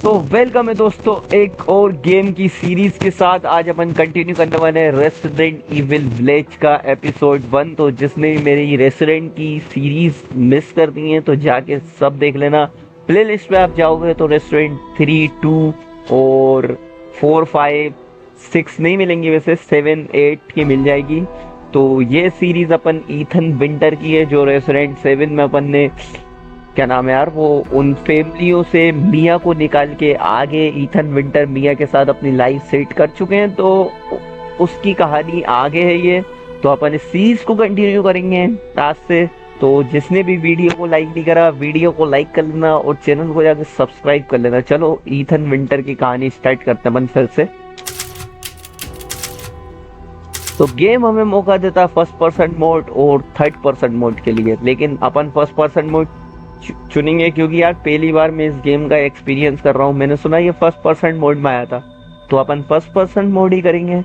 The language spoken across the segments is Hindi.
तो वेलकम है दोस्तों एक और गेम की सीरीज के साथ। आज अपन कंटिन्यू करने वाले हैं रेसिडेंट इविल विलेज का एपिसोड 1। तो जिसने भी मेरी रेसिडेंट की सीरीज मिस कर दी है तो जाके सब देख लेना। प्लेलिस्ट पे आप जाओगे तो रेसिडेंट 3, 2 और 4, 5, 6 नहीं मिलेंगी, वैसे 7, 8 की मिल जाएगी। तो ये सीरीज अपन ईथन विंटर की है, जो रेसिडेंट 7 में अपन ने क्या नाम है यार, वो उन फैमिलियों से मिया को निकाल के आगे ईथन विंटर मिया के साथ अपनी लाइफ सेट कर चुके हैं। तो उसकी कहानी आगे है ये। तो अपन इस सीरीज को कंटिन्यू करेंगे आज से। तो जिसने भी वीडियो को लाइक नहीं करा, वीडियो को लाइक कर लेना और चैनल को जाकर सब्सक्राइब कर लेना। चलो ईथन विंटर की कहानी स्टार्ट करते हैं अपन फिर से। तो गेम हमें मौका देता है फर्स्ट पर्सन मोड और थर्ड पर्सन मोड के लिए, लेकिन अपन फर्स्ट पर्सन मोड चुनेंगे क्योंकि यार पहली बार मैं इस गेम का एक्सपीरियंस कर रहा हूँ। मैंने सुना ये फर्स्ट पर्सन मोड में आया था, तो अपन फर्स्ट पर्सन मोड ही करेंगे।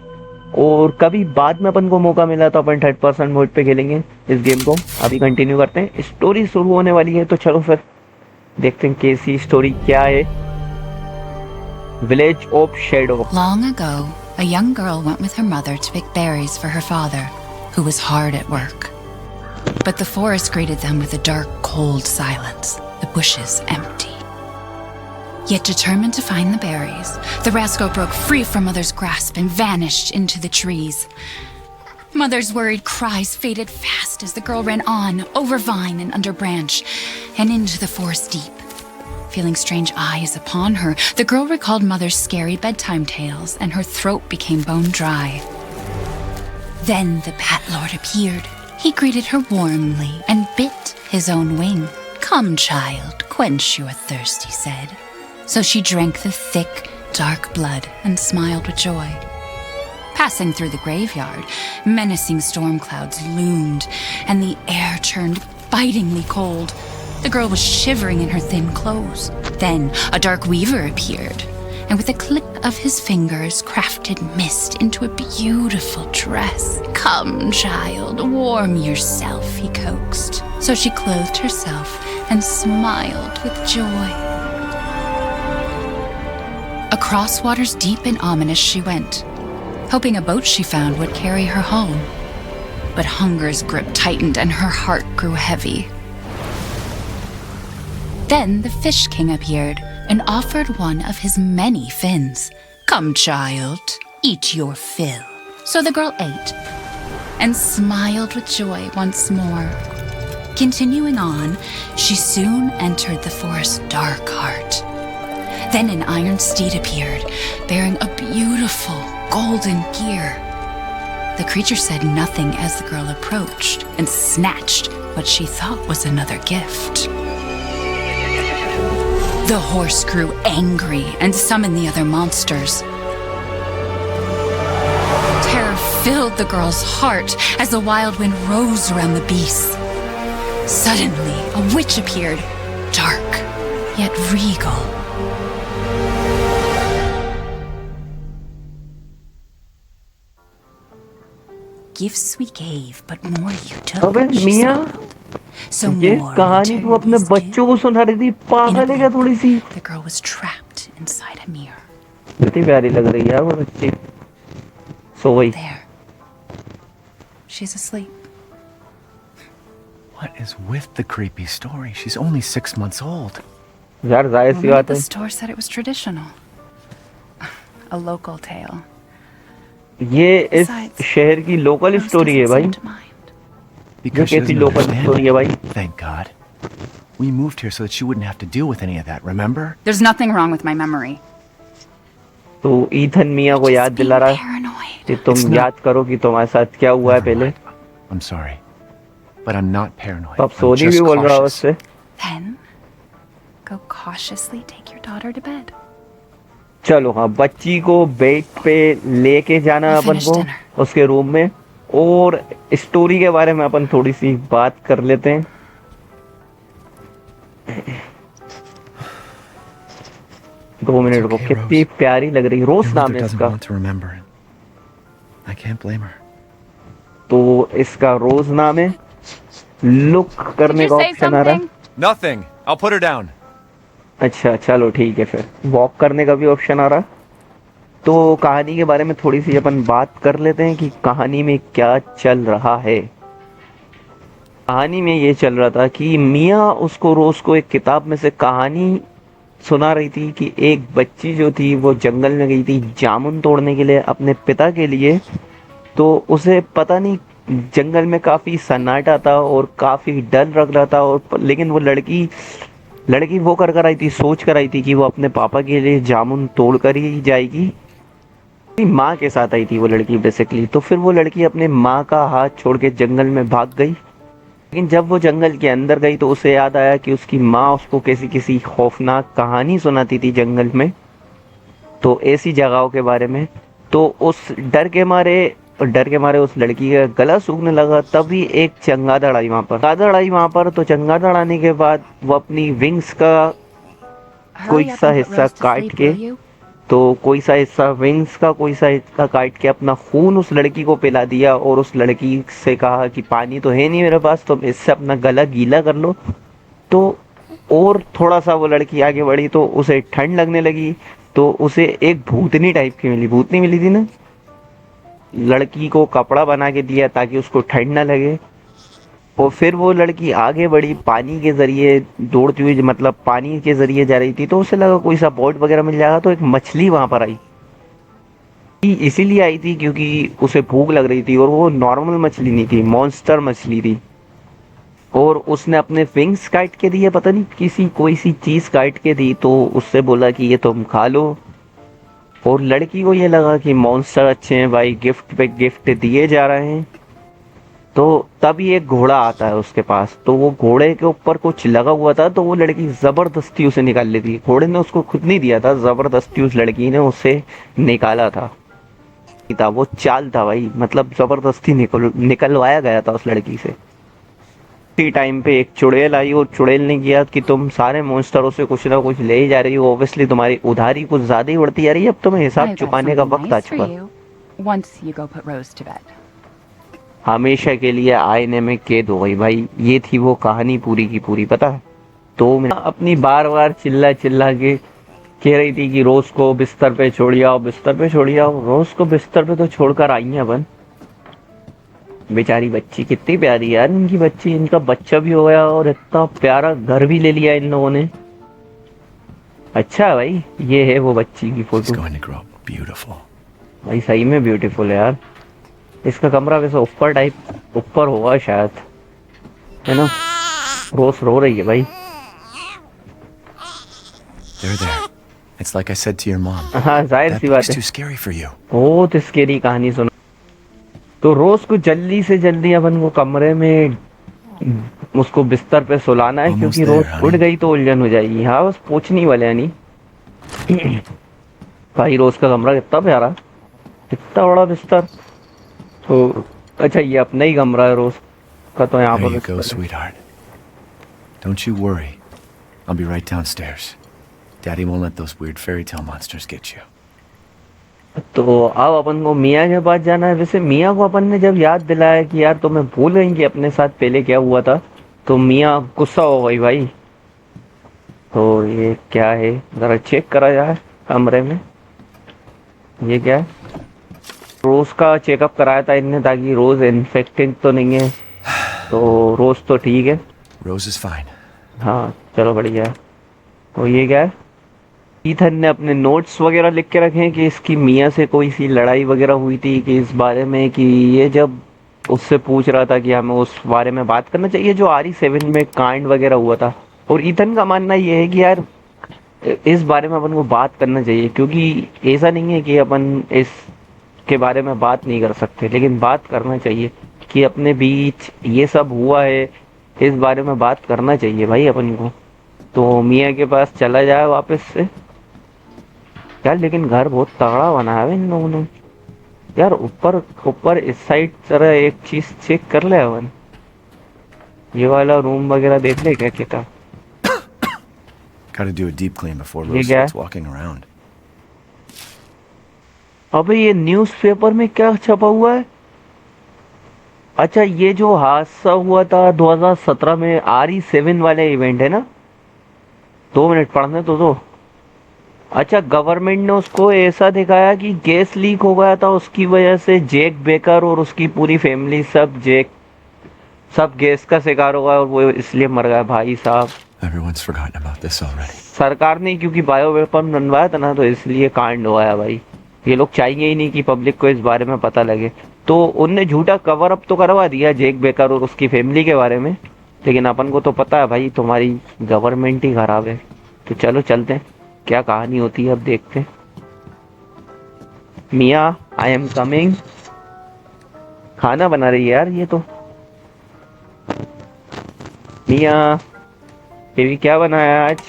और कभी बाद में अपन को मौका मिला तो अपन थर्ड पर्सन मोड पे खेलेंगे इस गेम को। अभी कंटिन्यू करते हैं, स्टोरी शुरू होने वाली है। तो चलो फिर देखते हैं कैसी स्टोरी क्या है। Village of shadow. Long ago, a young girl went with her mother to pick berries for her father, who was hard at work. But the forest greeted them with a dark, cold silence, the bushes empty. Yet determined to find the berries, the rascal broke free from Mother's grasp and vanished into the trees. Mother's worried cries faded fast as the girl ran on, over vine and under branch, and into the forest deep. Feeling strange eyes upon her, the girl recalled Mother's scary bedtime tales, and her throat became bone dry. Then the Bat Lord appeared. He greeted her warmly and bit his own wing. "Come, child, quench your thirst," he said. So she drank the thick, dark blood and smiled with joy. Passing through the graveyard, menacing storm clouds loomed, and the air turned bitingly cold. The girl was shivering in her thin clothes. Then a dark weaver appeared, and with a click of his fingers crafted mist into a beautiful dress. "Come, child, warm yourself," he coaxed. So she clothed herself and smiled with joy. Across waters deep and ominous she went, hoping a boat she found would carry her home. But hunger's grip tightened and her heart grew heavy. Then the Fish King appeared and offered one of his many fins. "Come, child, eat your fill." So the girl ate and smiled with joy once more. Continuing on, she soon entered the forest's dark heart. Then an iron steed appeared, bearing a beautiful golden gear. The creature said nothing as the girl approached and snatched what she thought was another gift. The horse grew angry and summoned the other monsters. Terror filled the girl's heart as the wild wind rose around the beast. Suddenly, a witch appeared, dark yet regal. Gifts we gave, but more you took. अबे मिया, ये कहानी तू अपने बच्चों को सुना रही थी, पागल है क्या थोड़ी सी? The girl was trapped inside a mirror. कितनी प्यारी लग रही है यार वो बच्ची। सो वही। There. She's asleep. What is with the creepy story? She's only 6 months old. यार जाहिर सी बात The है, store said it was traditional. A local tale. ये इस शहर की लोकल Most स्टोरी है doesn't भाई। seem to mind. Because she कैसी doesn't लोकल understand स्टोरी है भाई? it. Thank God. We moved here so that she wouldn't have to deal with any of that, remember? There's nothing wrong with my memory. तो ईथन मिया को याद दिला रहा है Paranoid. कि तुम It's not- याद करो कि तुम्हारे साथ क्या हुआ है Never पहले। mind. I'm sorry. But I'm not paranoid. तो अब I'm सोनी भी just बोल रहा है cautious. उससे। Then, go cautiously take your daughter to bed. चलो हाँ, बच्ची को बेड पे लेके जाना We'll अपन finish को dinner. उसके रूम में, और स्टोरी के बारे में अपन थोड़ी सी बात कर लेते हैं। दो मिनट को, okay, कितनी Rose. प्यारी लग रही है। रोज Your नाम mother है doesn't इसका। want to remember it. I can't blame her. तो इसका रोज नाम है। लुक करने का ऑप्शन आ रहा है। Nothing. I'll put her down. अच्छा चलो ठीक है, फिर वॉक करने का भी ऑप्शन आ रहा। तो कहानी के बारे में थोड़ी सी अपन बात कर लेते हैं कि कहानी में क्या चल रहा है। कहानी में ये चल रहा था कि मियाँ उसको रोज को एक किताब में से कहानी सुना रही थी कि एक बच्ची जो थी वो जंगल में गई थी जामुन तोड़ने के लिए अपने पिता के लिए। तो उसे पता नहीं, जंगल में काफी सन्नाटा था और काफी डर लग रहा था, और लेकिन वो लड़की लड़की वो कर कर आई थी, सोच कर आई थी कि वो अपने पापा के लिए जामुन तोड़ कर ही जाएगी। अपनी माँ के साथ आई थी वो लड़की बेसिकली। तो फिर वो लड़की अपने माँ का हाथ छोड़ के जंगल में भाग गई। लेकिन जब वो जंगल के अंदर गई तो उसे याद आया कि उसकी माँ उसको किसी किसी खौफनाक कहानी सुनाती थी जंगल में, तो ऐसी जगहों के बारे में। तो उस डर के मारे उस लड़की का गला सूखने लगा। तभी एक चमगादड़ आई वहां पर। तो चमगादड़ आने के बाद वो अपनी विंग्स का कोई Hurry up सा and put हिस्सा Rose to काट sleep, के, will you? तो कोई सा हिस्सा विंग्स का कोई सा हिस्सा काट के अपना खून उस लड़की को पिला दिया, और उस लड़की से कहा कि पानी तो है नहीं मेरे पास, तुम इससे अपना गला गीला कर लो। तो और थोड़ा सा वो लड़की आगे बढ़ी तो उसे ठंड लगने लगी। तो उसे एक भूतनी टाइप की मिली, भूतनी मिली थी ना, लड़की को कपड़ा बना के दिया ताकि उसको ठंड ना लगे। और फिर वो लड़की आगे बढ़ी पानी के जरिए दौड़ती हुई, मतलब पानी के जरिए जा रही थी। तो उसे लगा कोई सा बोट वगैरह मिल जाएगा। तो एक मछली वहां पर आई। इसीलिए आई थी क्योंकि उसे भूख लग रही थी, और वो नॉर्मल मछली नहीं थी, मॉन्स्टर मछली थी। और उसने अपने विंग्स काट के दिए, पता नहीं किसी कोई सी चीज काट के दी। तो उससे बोला कि ये तुम खा लो। और लड़की को ये लगा कि मॉन्स्टर अच्छे हैं भाई, गिफ्ट पे गिफ्ट दिए जा रहे हैं। तो तभी एक घोड़ा आता है उसके पास। तो वो घोड़े के ऊपर कुछ लगा हुआ था, तो वो लड़की जबरदस्ती उसे निकाल लेती है। घोड़े ने उसको खुद नहीं दिया था, जबरदस्ती उस लड़की ने उसे निकाला था वो चाल था भाई, मतलब जबरदस्ती निकलवाया गया था उस लड़की से। उसी टाइम पे एक चुड़ैल आई, और चुड़ैल ने किया कि तुम सारे मॉन्स्टरों से कुछ ना कुछ ले ही जा रही हो, ऑब्वियसली तुम्हारी उधारी कुछ ज्यादा ही बढ़ती जा रही है, अब तुम्हें हिसाब I've got चुकाने का something वक्त आ nice for चुका। you. Once you go put Rose to bed. हमेशा के लिए आईने में कैद हो गई भाई, ये थी वो कहानी पूरी की पूरी, पता है। तो मैं अपनी बार बार चिल्ला चिल्ला के कह रही थी कि रोज को बिस्तर पे छोड़ आओ, बिस्तर पे छोड़ आओ। रोज को बिस्तर पे तो छोड़कर आई है अपन। बेचारी बच्ची कितनी प्यारी यार, इनकी बच्ची, इनका बच्चा भी हो गया और इतना प्यारा घर भी ले लिया इन लोगों ने। अच्छा भाई, ये है वो बच्ची की She's photo. going to grow up beautiful. भाई सही में ब्यूटीफुल है यार। इसका कमरा वैसे ऊपर टाइप ऊपर होगा शायद, है ना। रोज रो रही है भाई। There. It's like I said to your mom. हाँ जाहिर That सी बात book's है, too scary for you. बहुत स्केरी कहानी सुनो। तो रोज को जल्दी से जल्दी अपन को कमरे में उसको बिस्तर पे सुलाना है, Almost क्योंकि there, रोज honey. उठ गई तो उलझन हो जाएगी। हाँ बस पूछनी वाले है नहीं। भाई रोज का कमरा कितना प्यारा, कितना बड़ा बिस्तर। तो अच्छा ये अपना ही कमरा है रोज का, तो यहाँ There पर you go, बिस्तर है। sweetheart. Don't you worry. I'll be right downstairs. Daddy won't let those weird fairy tale monsters get you. तो अब अपन को मियाँ के पास जाना है। वैसे मियाँ को अपन ने जब याद दिलाया कि यार तुम्हें भूल गई कि अपने साथ पहले क्या हुआ था, तो मियाँ गुस्सा हो गई भाई। तो ये क्या है, जरा चेक करा जाए कमरे में। ये क्या है, रोज का चेकअप कराया था इनने ताकि रोज इन्फेक्टेड तो नहीं है। तो रोज तो ठीक है। Rose is fine. हाँ चलो बढ़िया है। तो ये क्या है, ईथन ने अपने नोट्स वगैरह लिख के रखे हैं कि इसकी मियाँ से कोई सी लड़ाई वगैरह हुई थी कि इस बारे में, कि ये जब उससे पूछ रहा था कि हमें उस बारे में बात करना चाहिए जो RE7 में कांड वगैरह हुआ था। और ईथन का मानना ये है कि यार इस बारे में अपन को बात करना चाहिए, क्योंकि ऐसा नहीं है कि अपन इस के बारे में बात नहीं कर सकते, लेकिन बात करना चाहिए कि अपने बीच ये सब हुआ है, इस बारे में बात करना चाहिए भाई अपन को। तो मियाँ के पास चला जाए वापस से यार। लेकिन घर बहुत तगड़ा बना है इन लोगों ने यार। ऊपर ऊपर इस साइड जरा एक चीज चेक कर ले अपन, ये वाला रूम वगैरह देख ले क्या क्या। Gotta do a deep clean before ये Rose क्या है? starts walking around. अबे ये न्यूज़पेपर में क्या छपा हुआ है। अच्छा ये जो हादसा हुआ था 2017 में RE7 वाले इवेंट है ना, 2 मिनट पढ़ने तो दो। अच्छा, गवर्नमेंट ने उसको ऐसा दिखाया कि गैस लीक हो गया था, उसकी वजह से जैक बेकर और उसकी पूरी फैमिली सब गैस का शिकार हो गया और वो इसलिए मर गया। भाई साहब, Everyone's forgotten about this already. सरकार ने क्योंकि बायो वेपन बनवाया था ना, तो इसलिए कांड हुआ है भाई। ये लोग चाहिए ही नहीं कि पब्लिक को इस बारे में पता लगे, तो उनने झूठा कवर अप तो करवा दिया जैक बेकर और उसकी फैमिली के बारे में, लेकिन अपन को तो पता है भाई तुम्हारी गवर्नमेंट ही खराब है। तो चलो चलते हैं, क्या कहानी होती है अब देखते हैं। मिया, आई एम कमिंग। खाना बना रही है यार ये तो। मिया, बेबी क्या बनाया आज?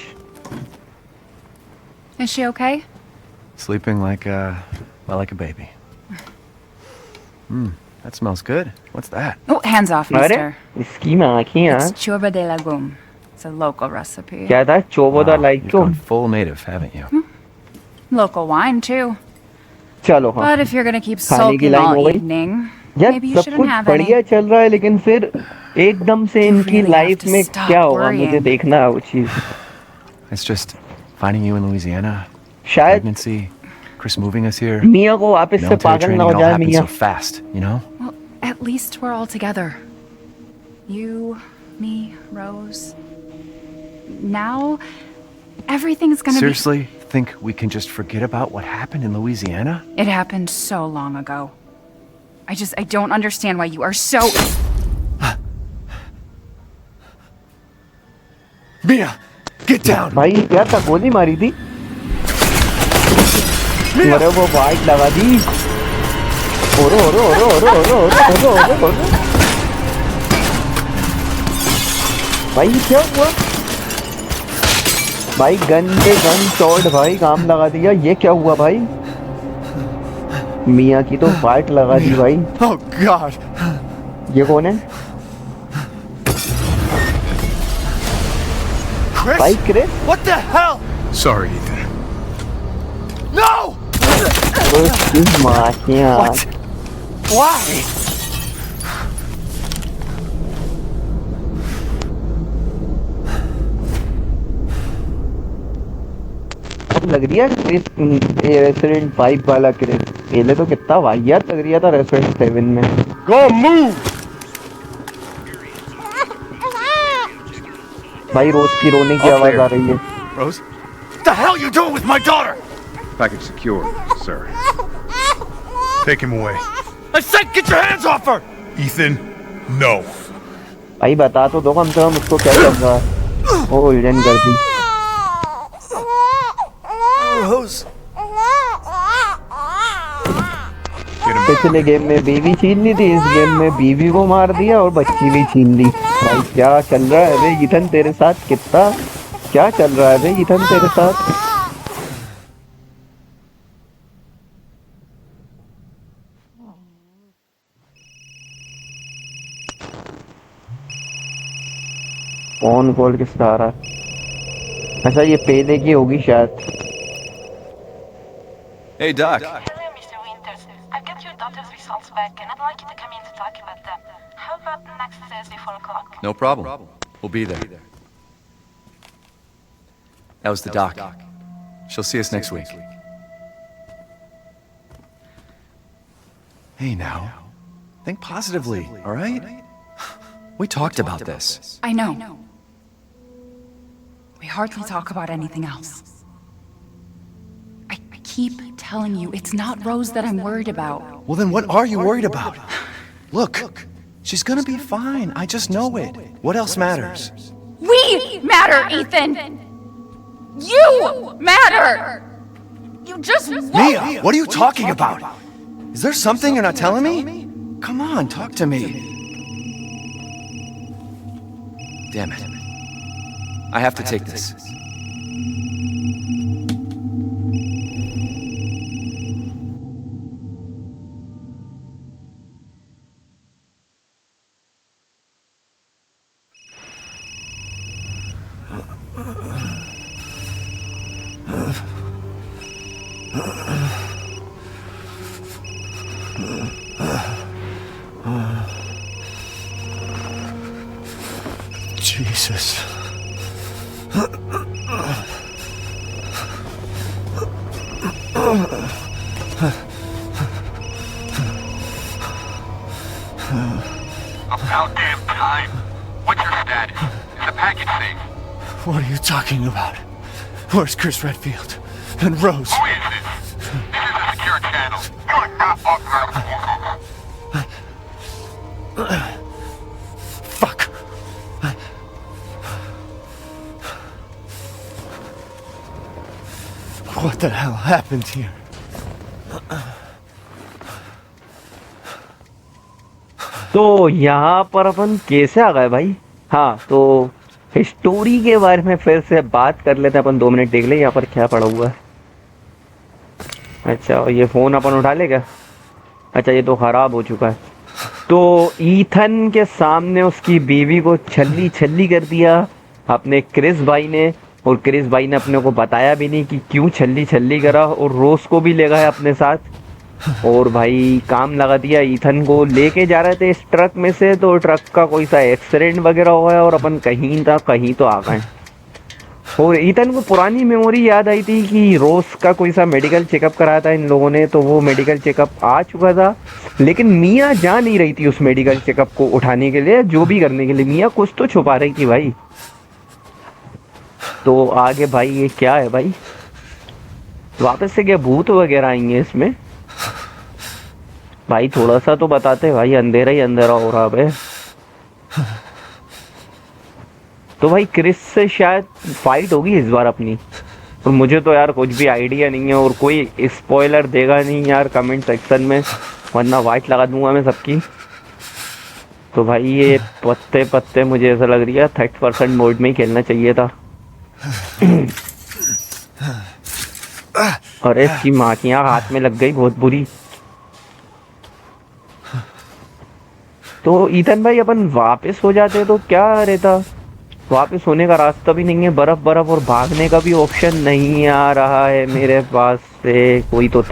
Is she okay? Sleeping like like a baby. That smells good. What's that? Oh, hands off, अरे mister. इसकी माँ की यार। It's chorba de legume. It's a local recipe. क्या था? चोबोदा Wow, लाइक you've क्यों? gone full native, haven't you? Local wine, too. चलो हाँ। But if you're gonna keep खाने की sulking लाइन हो all गई। evening, यार maybe you सब shouldn't कुछ have any. बढ़िया चल रहा है, लेकिन फिर एकदम से इनकी really have लाइफ to में stop क्या होगा worrying. मुझे देखना है वो चीज। It's just finding you in Louisiana, शायद pregnancy, Chris moving us here, मिया को वापस से military पागल training, ना it हो all जाए happened Mia. so fast, you know? Well, at least we're all together. You, me, Rose. Now, everything's gonna Seriously, think we can just forget about what happened in Louisiana? be... It happened so long ago. I don't understand why you are so... Mia, get down! भाई क्या था, गोली मारी थी? अरे वो वाइट लगा दी। ओरो ओरो ओरो ओरो ओरो ओरो ओरो ओरो ओरो। भाई क्या हुआ? भाई गन पे गन शॉट भाई काम लगा दिया। ये क्या हुआ भाई? मिया की तो वाइट लगा दी भाई। Oh God! ये कौन है? Chris? भाई Chris? What the hell? Sorry, Ethan. No! उसकी माँ की आँख। What? Why? लग रही है रेस्टोरेंट 5 वाला क्रिस। पहले तो कितना वाहियात लग रहा था रेस्टोरेंट 7 में। Go move! भाई रोज की रोने की All आवाज clear. आ रही है। Rose? What the hell you doing with my daughter? Package secure, sir. Take him away. I said get your hands off her! Ethan, no. भाई बता तो दो कम से कम उसको क्या चल रहा है। वो उलझन कर दी। Rose? Get him. पिछले गेम में बीवी छीन ली थी, इस गेम में बीवी को मार दिया और बच्ची भी छीन ली। भाई क्या चल रहा है बे ईथन तेरे साथ? कितना क्या चल रहा है बे ईथन तेरे साथ? फोन कॉल किसका आ रहा है? अच्छा ये पहले की होगी शायद। Hey, Doc. Hello, Mr. Winters. I've got your daughter's results back, and I'd like you to come in to talk about them. How about next Thursday, 4 o'clock? No problem. We'll be there. That was the doc. She'll see us next week. Hey now. Think positively, all right? We talked about this. I know. We hardly talk about anything else. I keep telling you, it's not Rose that I'm worried about. Well, then what are you worried about? Look, she's gonna be fine. I just know it. What else matters? We matter, Ethan! You matter! You just won't! Mia, what are you talking about? Is there something you're not telling me? Come on, talk to me. Damn it. I have to take this. Jesus. About damn time. What's your status? Is the package safe? What are you talking about? Where's Chris Redfield? And Rose? Who is this? This is a secure channel. You are not authorized. Fuck! What the hell happened here? तो यहाँ पर अपन कैसे आ गए भाई? हाँ, तो स्टोरी के बारे में फिर से बात कर लेते हैं अपन। 2 मिनट देख ले यहाँ पर क्या पड़ा हुआ है। अच्छा, और ये फोन अपन उठा ले क्या? अच्छा, ये तो खराब हो चुका है। तो ईथन के सामने उसकी बीवी को छल्ली छल्ली कर दिया अपने क्रिस भाई ने, और क्रिस भाई ने अपने को बताया भी नहीं कि क्यों छल्ली छल्ली करा, और रोज को भी ले गए अपने साथ। और भाई काम लगा दिया। ईथन को लेके जा रहे थे इस ट्रक में से, तो ट्रक का कोई सा एक्सीडेंट वगैरह हुआ है और अपन कहीं तो आ गए। और ईथन को पुरानी मेमोरी याद आई थी कि रोज का कोई सा मेडिकल चेकअप कराया था इन लोगों ने, तो वो मेडिकल चेकअप आ चुका था, लेकिन मिया जा नहीं रही थी उस मेडिकल चेकअप को उठाने के लिए, जो भी करने के लिए। मिया कुछ तो छुपा रही थी भाई। तो आगे भाई ये क्या है भाई? वापस से क्या भूत वगैरह आएंगे इसमें? भाई थोड़ा सा तो बताते भाई, अंधेरा ही अंधेरा हो रहा है। तो भाई क्रिस से शायद फाइट होगी इस बार अपनी, और मुझे तो यार कुछ भी आइडिया नहीं है, और कोई स्पॉइलर देगा नहीं यार कमेंट सेक्शन में, वरना वाइट लगा दूंगा मैं सबकी। तो भाई ये पत्ते पत्ते मुझे ऐसा लग रही है 30% मोड में ही खेलना चाहिए था। अरे इसकी माँ की यहाँ हाथ में लग गई बहुत बुरी। तो ईथन भाई अपन वापस हो जाते तो क्या रहता? वापस होने का रास्ता भी नहीं है, बर्फ बर्फ, और भागने का भी ऑप्शन नहीं आ रहा है मेरे पास से। कोई तो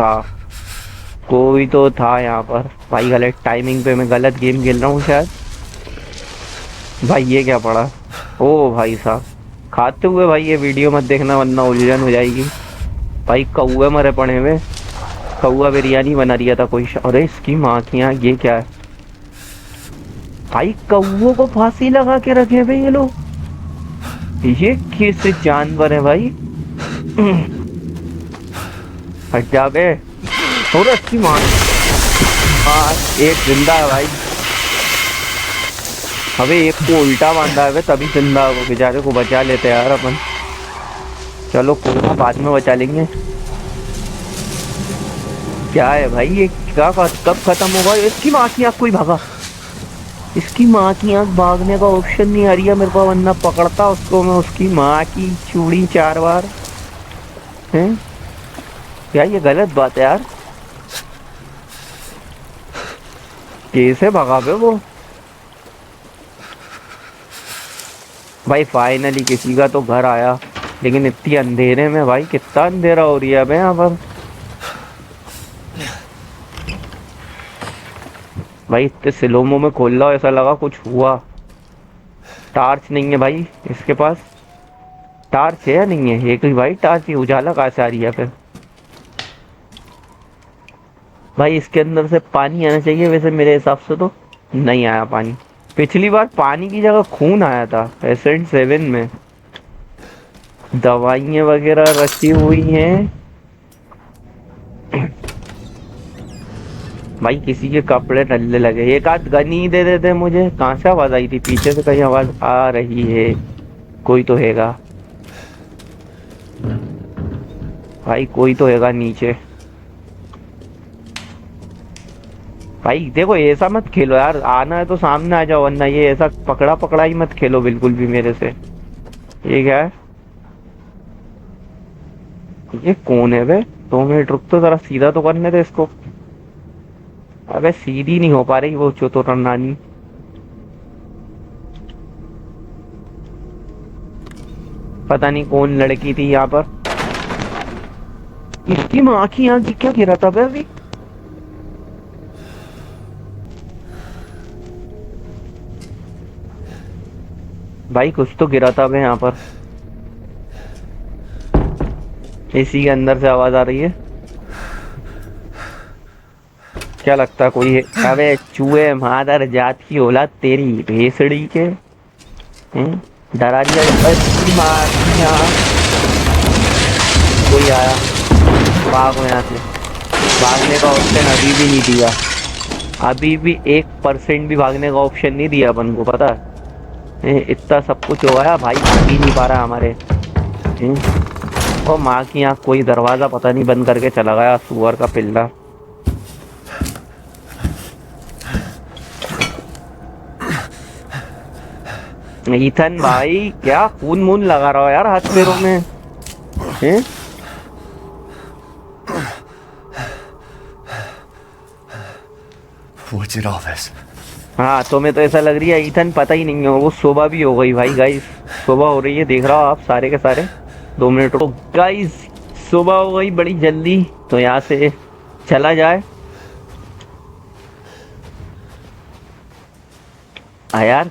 था यहाँ पर भाई। गलत टाइमिंग पे मैं गलत गेम खेल रहा हूँ शायद। भाई ये क्या पड़ा? ओ भाई साहब, खाते हुए भाई ये वीडियो मत देखना वरना उलझन हो जाएगी। भाई कौवे मरे पड़े हुए, कौवा बिरयानी बना दिया था कोई। अरे इसकी माँ की यहाँ ये क्या है भाई? कौवों को फांसी लगा के रखे भाई ये लोग। ये कैसे जानवर है भाई? हट जा बे। और इसकी माँ, एक जिंदा है भाई। अबे एक को उल्टा बांधा है तभी जिंदा है, वो बेचारे को बचा लेते यार अपन। चलो कोई बाद में बचा लेंगे। क्या है भाई ये? क्या कब खत्म होगा? इसकी माँ की आँख कोई भागा। इसकी माँ की आँख भागने का ऑप्शन नहीं आ रही है मेरे को, वरना पकड़ता उसको मैं। उसकी माँ की चूड़ी 4 बार हैं यार, ये गलत बात है यार। कैसे भगा बे वो? भाई फाइनली किसी का तो घर आया, लेकिन इतनी अंधेरे में भाई, कितना अंधेरा हो रही है अबे यहाँ पर। भाई इतने सिलोमो में खोल रहा, ऐसा लगा कुछ हुआ। टार्च नहीं है भाई इसके पास। टार्च है या नहीं है? एक ही भाई टार्च ही, उजाला कहाँ से आ रही है फिर? भाई इसके अंदर से पानी आना चाहिए वैसे मेरे हिसाब से, तो नहीं आया पानी। पिछली बार पानी की जगह खून आया था एसेंट 7 में। दवाइयाँ वगैरह रखी हुई हैं भाई। किसी के कपड़े नल्ले लगे। एक आध गनी दे देते मुझे। कहाँ से आवाज आई थी? पीछे से कहीं आवाज आ रही है, कोई तो हैगा भाई, कोई तो हैगा नीचे। भाई देखो ऐसा मत खेलो यार, आना है तो सामने आ जाओ, वरना ये ऐसा पकड़ा पकड़ा ही मत खेलो बिल्कुल भी मेरे से। ये क्या है? ये कौन है बे? 2 मिनट रुक तो, जरा सीधा तो करने दे इसको। अबे सीधी नहीं हो पा रही वो चतुर नानी। पता नहीं कौन लड़की थी यहाँ पर। इसकी माँ की यहाँ क्या गिरा था बे अभी? भाई कुछ तो गिरा था बे यहाँ पर। इसी के अंदर से आवाज आ रही है। क्या लगता है कोई है? अबे चूहे मादर जात की औलाद तेरी भेसड़ी के डरा दिया। कोई आया, भागो यहाँ से। भागने का ऑप्शन अभी भी नहीं दिया, अभी भी 1% भी भागने का ऑप्शन नहीं दिया अपन को, पता है? इतना सब कुछ हो गया भाई, भाग ही नहीं पा रहा हमारे। और माँ की यहाँ कोई दरवाजा पता नहीं बंद करके चला गया, सुअर का पिल्ला। ईथन भाई क्या खून मून लगा रहा हो यार हाथ पैरों में, हैं? What's it all this? हाँ तुम्हें तो ऐसा लग रही है ईथन पता ही नहीं है। वो सुबह भी हो गई भाई, गाइस सुबह हो रही है, देख रहा हो आप सारे के सारे। 2 मिनट तो गाइस सुबह हो गई बड़ी जल्दी, तो यहाँ से चला जाए। यार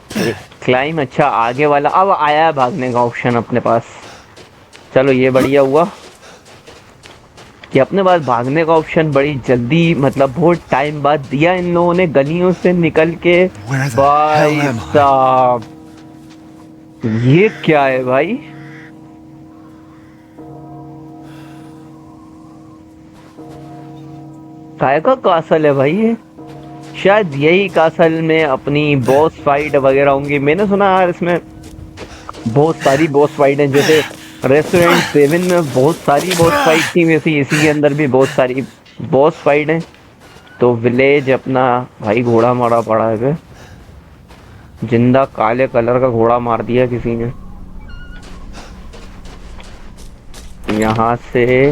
क्लाइम, अच्छा आगे वाला अब आया है भागने का ऑप्शन अपने पास। चलो ये बढ़िया हुआ कि अपने पास भागने का ऑप्शन बड़ी जल्दी, मतलब बहुत टाइम बाद दिया इन लोगों ने गलियों से निकल के। भाई साहब ये क्या है भाई? काय का कासल है भाई ये? शायद यही कासल में अपनी बॉस फाइट वगैरह होंगी। मैंने सुना यार इसमें बहुत सारी बॉस फाइट है, जैसे रेस्टोरेंट 7 में बहुत सारी बॉस फाइट थी, वैसे इसी के अंदर भी बहुत सारी बॉस फाइट है। तो विलेज अपना भाई घोड़ा मारा पड़ा है, जिंदा काले कलर का घोड़ा मार दिया किसी ने। यहाँ से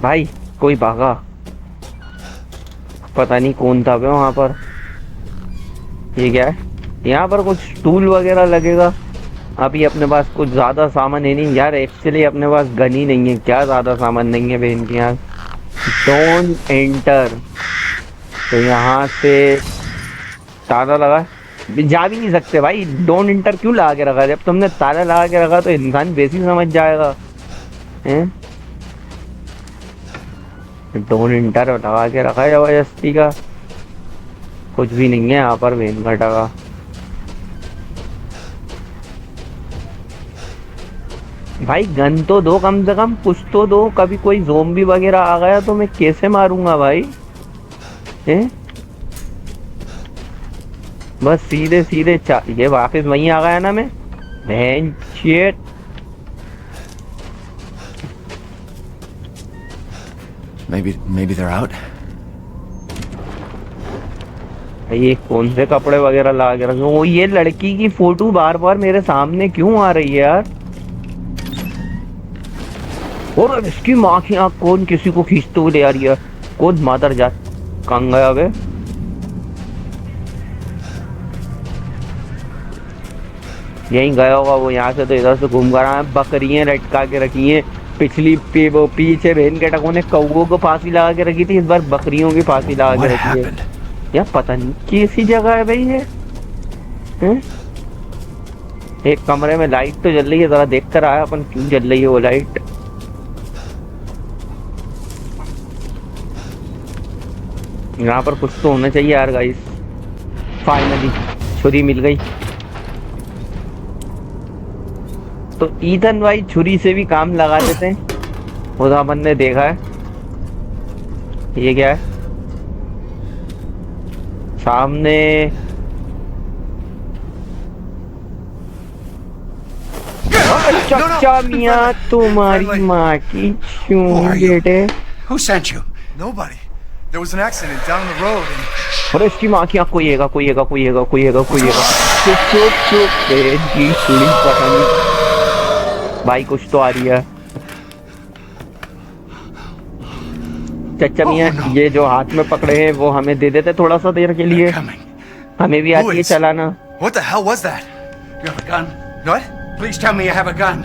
भाई कोई भागा, पता नहीं कौन था वहाँ पर। ये क्या है? यहाँ पर कुछ टूल वगैरह लगेगा। अभी अपने पास कुछ ज़्यादा सामान है नहीं यार, एक्चुअली अपने पास गन ही नहीं है। क्या ज़्यादा सामान नहीं है बहन के यहाँ। डोंट एंटर, तो यहाँ से ताला लगा, जा भी नहीं सकते भाई। डोंट एंटर क्यों लगा के रखा? जब तुमने ताला लगा के रखा तो इंसान वैसे ही समझ जाएगा, हैं? डोंट एंटर लगा के रखा है जबरदस्ती का। कुछ भी नहीं है यहाँ पर बहन घटा का। भाई गन तो दो कम से कम, कुछ तो दो। कभी कोई ज़ोंबी वगैरह आ गया तो मैं कैसे मारूंगा भाई, हैं? बस सीधे सीधे ये वापस वहीं आ गया ना मैं, बहन चेट। Maybe they're out. ये कौन से कपड़े वगैरह ला के रखे? वो ये लड़की की फोटो बार बार मेरे सामने क्यों आ रही है यार? और इसकी माँ की आँख कौन किसी को खींचते हुए ले आ रही है? कौन मादर जात कहाँ गया वे? यहीं गया होगा वो, यहाँ से तो इधर से घूम कर रहा है। बकरियां लटका के रखी हैं। पिछली वो पीछे बहन के टकों ने कौओं को फांसी लगा के रखी थी, इस बार बकरियों की फांसी लगा के रखी है। यार पता नहीं कैसी जगह है भाई ये, हैं? एक कमरे में लाइट तो जल रही है, जरा देख कर आया अपन क्यों जल रही है वो लाइट। यहाँ पर कुछ तो होना चाहिए यार गाइस। फाइनली छुरी मिल गई। तो ईथन भाई छुरी से भी काम लगा देते हैं, उधर अपन ने देखा है। ये क्या है सामने? चचा मियाँ तुम्हारी माँ की चूं बेटे। Who sent you? Nobody. There was an accident down the road and... अरे इसकी माँ की आँख कोई हैगा, कोई हैगा, कोई हैगा, कोई हैगा, कोई हैगा। चुप चुप चुप की छुरी पता नहीं भाई, कुछ तो आ रही है। चचा मियाँ ये जो हाथ में पकड़े हैं वो हमें दे देते थोड़ा सा देर के लिए, हमें भी आती है चलाना। What the hell was that? You have a gun? What? Please tell me you have a gun.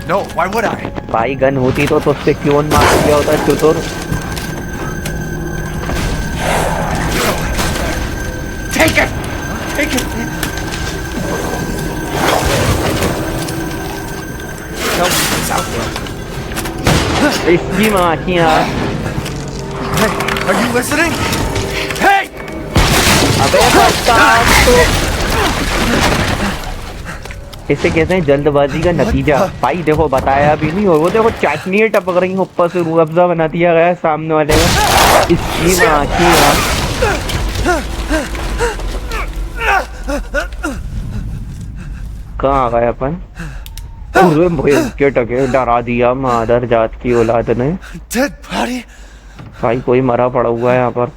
No, why would I? भाई गन होती तो उससे क्यों मार दिया होता चतुर। Take it! Take it! इसकी माँ की यार Hey, are you listening? Hey! अबे बता तो। इसे कहते हैं जल्दबाजी का नतीजा। भाई देखो बताया भी नहीं, और वो देखो चटनी टपक रही है ऊपर से, रूह अफ़ज़ा बना दिया गया है सामने वाले का। इसकी आँखें यार। कहाँ आ गए अपन? के टके डरा दिया मादर जात की औलाद ने। Dead body? भाई कोई मरा पड़ा हुआ है यहाँ पर।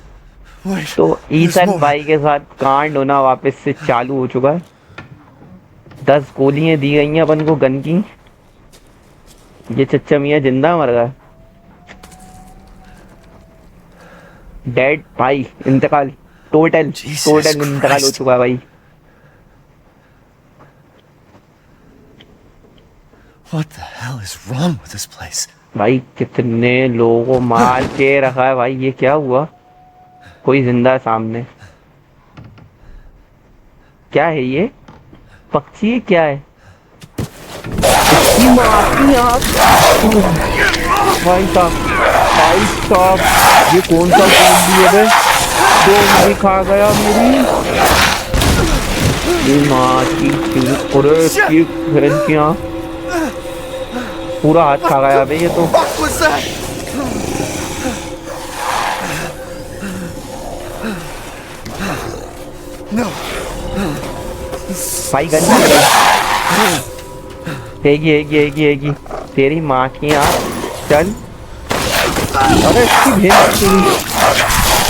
Wait. तो there's ईसन more. भाई के साथ कांड होना वापस से चालू हो चुका है। 10 गोलियां दी गई हैं अपन को गन की। ये चच्चा मियाँ जिंदा मर गया। डेड भाई, इंतकाल टोटल Jesus इंतकाल हो Christ. चुका है भाई। What the hell is wrong with this place? भाई कितने लोगों को मार के रखा है भाई। ये क्या हुआ? कोई जिंदा है सामने। क्या है ये? पक्षी है क्या है? इसकी माँ की आँख। भाई साहब ये कौन सा ज़ॉम्बी है बे? ज़ॉम्बी खा गया मेरी। ये माँ की पूरे की बहन की आँख, पूरा हाथ खा गया बे ये तो। What was that? No. भाई गन हैगी तेरी माँ की आँख। चल। अरे इसकी भेज तेरी।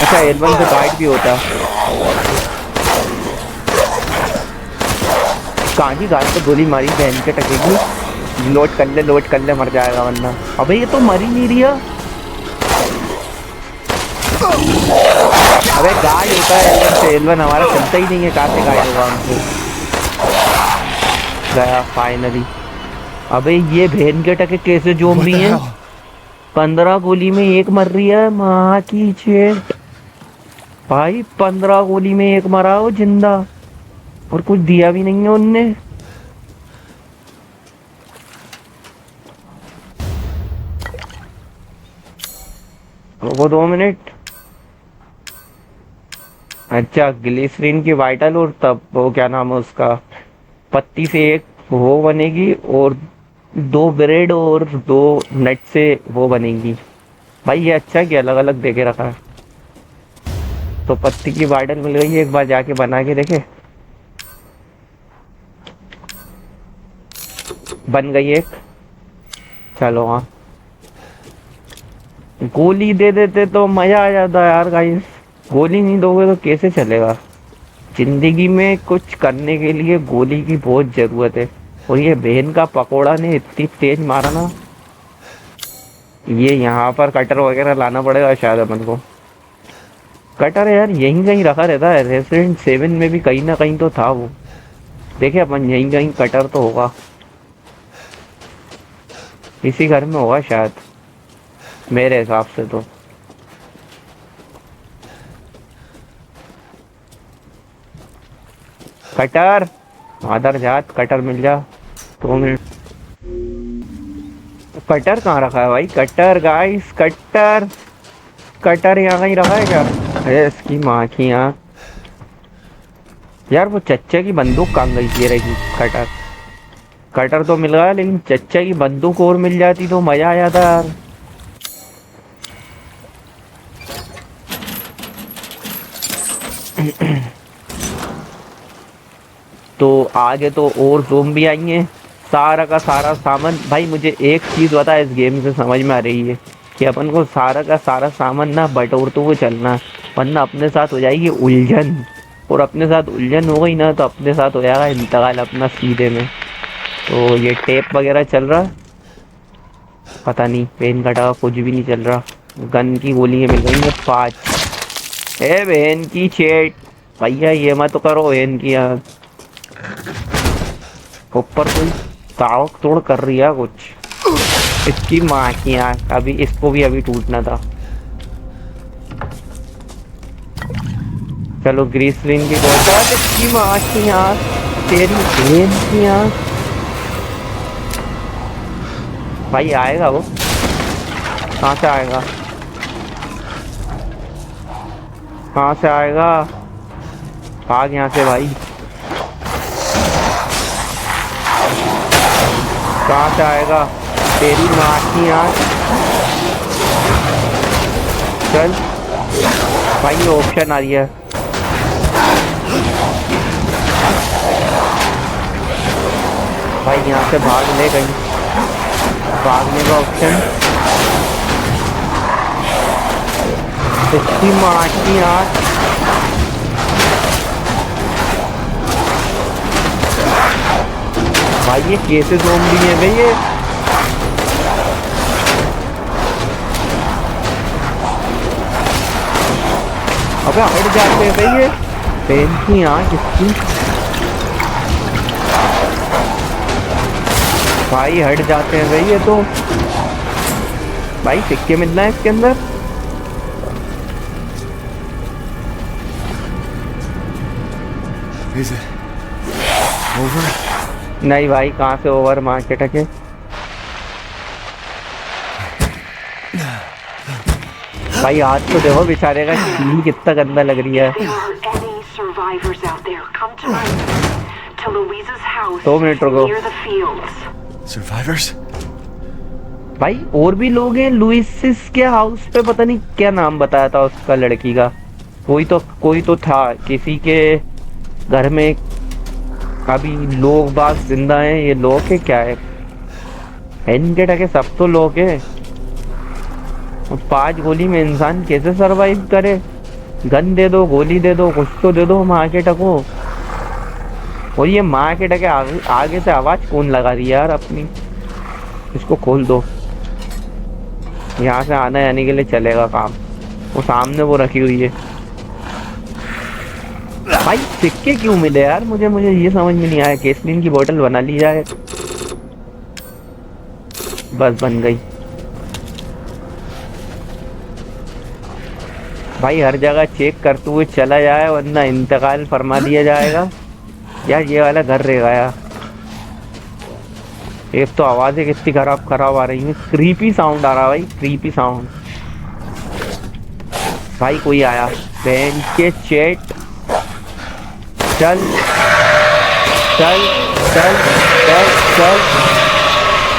अच्छा L1 से गाइड भी होता। कहाँ की गाइड पे गोली मारी बहन के टकेगी। लोड कर ले मर जाएगा वरना। अबे ये तो मर ही नहीं रही है। अबे गाइड होता है L1 से। L1 हमारा चलता ही नहीं है, कहाँ से गाइड होगा हमसे। गया फाइनली। अबे ये बहन के टके कैसे ज़ॉम्बी हैं? 15 गोली में एक मर रही है माँ की चेट। भाई 15 गोली में एक मरा हो जिंदा, और कुछ दिया भी नहीं है उनने। वो 2 मिनट। अच्छा ग्लिसरीन की वाइटल, और तब वो क्या नाम है उसका, पत्ती से एक वो बनेगी, और 2 ब्रेड और 2 नट से वो बनेगी। भाई ये अच्छा कि अलग अलग देके रखा है। तो पत्ती की वाइटल मिल गई है, एक बार जाके बना के देखे। बन गई एक। चलो हाँ, गोली दे देते तो मजा आ जाता यार गाइस। गोली नहीं दोगे तो कैसे चलेगा? जिंदगी में कुछ करने के लिए गोली की बहुत जरूरत है। और ये बहन का पकोड़ा ने इतनी तेज मारा ना, ये यहाँ पर कटर वगैरह लाना पड़ेगा शायद अपन को। कटर यार यहीं कहीं रखा रहता है। रेसिडेंट 7 में भी कहीं ना कहीं तो था वो। देखे अपन, यहीं कहीं कटर तो होगा, इसी घर में होगा शायद मेरे हिसाब से तो। कटर आदर जात, कटर मिल जा। 2 मिनट। कटर कहाँ रखा है भाई? कटर गाइस, कटर यहाँ कहीं रखा है क्या? अरे इसकी माँ की यहाँ। यार वो चच्चे की बंदूक कहाँ गई? ये रही कटर तो मिल गया, लेकिन चच्चे की बंदूक और मिल जाती तो मजा आ जाता यार। तो आगे तो और ज़ॉम्बी आएंगे। सारा का सारा सामान। भाई मुझे एक चीज़ बता, इस गेम से समझ में आ रही है कि अपन को सारा का सारा सामान ना बटोरते हुए चलना, वरना अपने साथ हो जाएगी उलझन। और अपने साथ उलझन हो गई ना तो अपने साथ हो जाएगा इंतकाल अपना सीधे में। तो ये टेप वगैरह चल रहा, पता नहीं पेन कटा, कुछ भी नहीं चल रहा। गन की गोलियाँ मिल गई हैं 5। ए बहन की चेट, भैया ये मत करो बहन की। यहाँ ऊपर कोई ताव तोड़ कर रही है कुछ। इसकी माँ की आँख, अभी इसको भी अभी टूटना था। चलो ग्लिसरीन की बोतल। इसकी माँ की आँख, तेरी बहन की आँख। भाई आएगा वो, कहाँ से आएगा? कहाँ से आएगा? भाग यहाँ से भाई। कहाँ से आएगा? तेरी माँ की आँख। चल भाई, ये ऑप्शन आ रही है। भाई यहाँ से भाग ले कहीं, भागने का ऑप्शन। इसकी माँ की आँख। भाई ये कैसे ज़ॉम्बी है भाई ये? अबे हट जाते हैं भाई ये। पेन की आँख इसकी। भाई हट जाते हैं भाई ये तो। भाई सिक्के मिलना है इसके अंदर। Is it over? नहीं भाई, कहाँ से ओवर मार्केट के। भाई हाथ तो देखो बेचारे का, छील कितना गंदा लग रही है। There are any survivors out there, come tonight to Louisa's house 2 minute रुको। near the fields. Survivors? भाई और भी लोग हैं लुइसिस के हाउस पे। पता नहीं क्या नाम बताया था उसका लड़की का। कोई तो था किसी के घर में। अभी लोग बाग जिंदा हैं। ये लोग है क्या है? इनके टके सब तो लोग हैं। 5 गोली में इंसान कैसे सरवाइव करे? गन दे दो, गोली दे दो, कुछ तो दे दो माँ के टको। और ये माँ के टके आगे से आवाज कौन लगा रही है यार अपनी? इसको खोल दो। यहाँ से आने आने के लिए चलेगा काम। वो सामने वो रखी हुई है। भाई सिक्के क्यों मिले यार? मुझे ये समझ में नहीं आया। केसलिन की बोतल बना ली जाए। बस बन गई। भाई हर जगह चेक करते हुए चला जाए, वरना इंतकाल फरमा दिया जाएगा। यार ये वाला घर रहेगा यार। एक तो आवाजें कितनी खराब आ रही है। क्रीपी साउंड आ रहा भाई, क्रीपी साउंड। भाई कोई आया। बैंक के चेट। चल चल चल चल चल।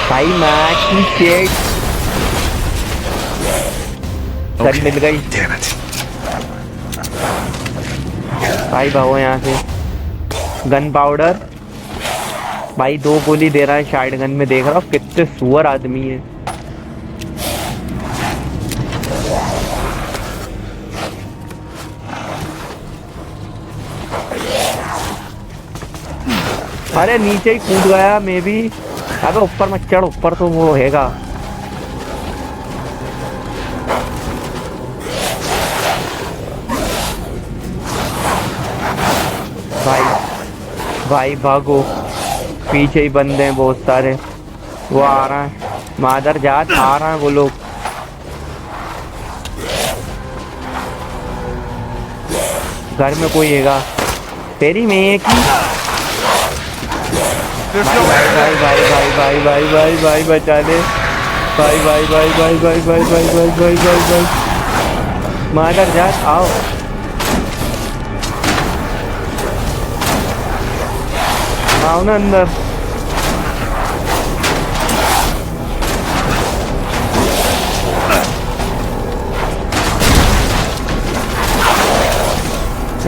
भाई माँ की चेट। चल मिल गई। Damn it. भाई भागो यहाँ से। Gun powder. भाई 2 गोली दे रहा है शायद गन में। देख रहा हूँ कितने सुअर आदमी है। अरे नीचे ही कूद गया मैं भी। अबे ऊपर मत चढ़, ऊपर तो वो हैगा। भाई भागो, पीछे ही बंदे हैं बहुत सारे। वो आ रहा है, मादर जात आ रहा है वो लोग। घर में कोई हैगा तेरी में की। भाई भाई भाई भाई भाई भाई भाई भाई बचा ले। भाई भाई भाई भाई भाई भाई भाई भाई भाई भाई भाई मादर जात आओ। आओ ना अंदर।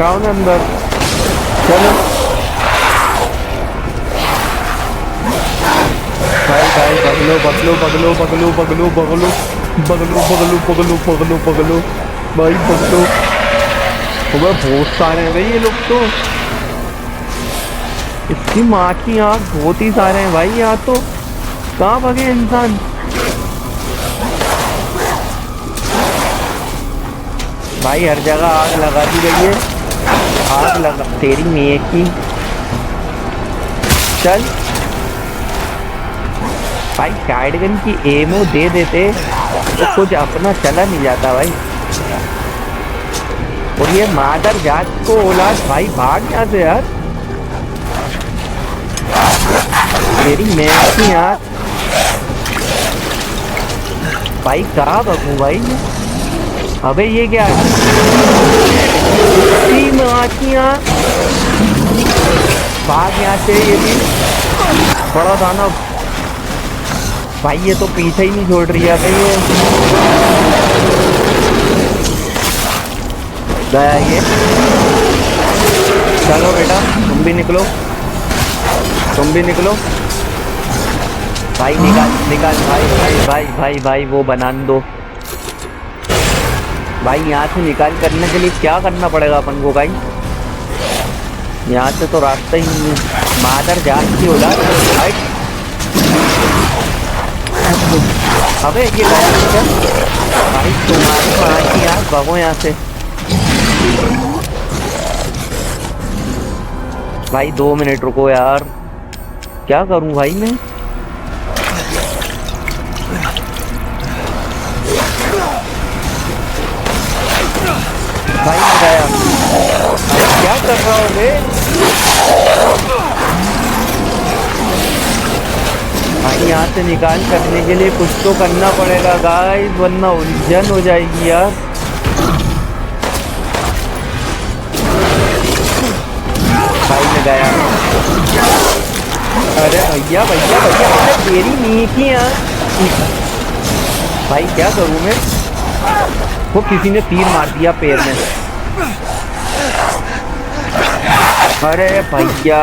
आओ ना अंदर। चलो भाई भाई पगलो पगलो पगलो पगलो पगलो पगलो पगलो पगलो पगलो पगलो पगलो भाई पगलो। बहुत सारे हैं भाई ये लोग तो। इसकी माँ की आँख बहुत ही सारे हैं भाई यहाँ तो। कहाँ भागे इंसान? भाई हर जगह आग लगा दी गई है। आग लगा तेरी मेये की। चल भाई शॉटगन की एमओ दे देते तो कुछ अपना चला नहीं जाता भाई। और ये मादर जात को औलाद। भाई भाग यहाँ से यार। तेरी मैं की आँख। भाई कहाँ भागूं भाई? अबे ये क्या है? माचियाँ भाग यहाँ से। ये भी बड़ा दानव भाई, ये तो पीछे ही नहीं छोड़ रही है भाई। ये गया ये। चलो बेटा तुम भी निकलो, तुम भी निकलो भाई। निकाल निकाल भाई भाई भाई भाई भाई वो बनान दो भाई। यहाँ से निकाल करने के लिए क्या करना पड़ेगा अपन को भाई? यहाँ से तो रास्ता ही नहीं है। मादर जान की औलाद भाई। अबे ये गया क्या भाई? तुम्हारी माँ की यार, भगो यहाँ से भाई। 2 मिनट रुको यार, क्या करूं भाई मैं? भाई गया। अरे क्या कर रहा हूँ मैं भाई? यहाँ से निकाल करने के लिए कुछ तो करना पड़ेगा गाइस, वरना उलझन हो जाएगी यार। भाई मैं गया। अरे भैया भैया भैया, अरे तेरी नीकी यार भाई, क्या करूँ मैं? वो किसी ने तीर मार दिया पैर में। अरे भैया